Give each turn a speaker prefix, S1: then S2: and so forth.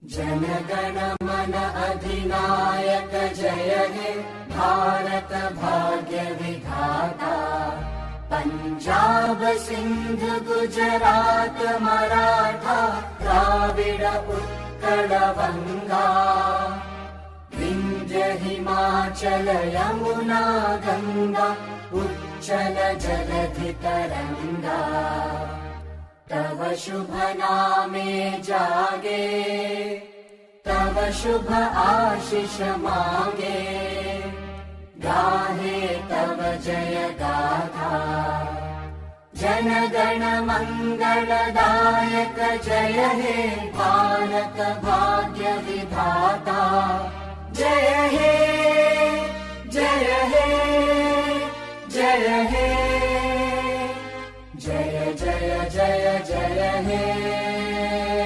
S1: जनगण मन अधिनायक जय हे भारत भाग्य विधाता। पंजाब सिंध गुजरात मराठा द्राविड उत्कल बंगा। विंध्य हिमाचल यमुना गंगा उच्चल जलधि तरंगा। तव शुभ नामे जागे तव शुभ आशीष मांगे। गाहे तव जय गाथा जनगण मंगलदायक जय हे भारत भाग्य विधाता। जय हे जय हे जय हे जय जय जय जय हे।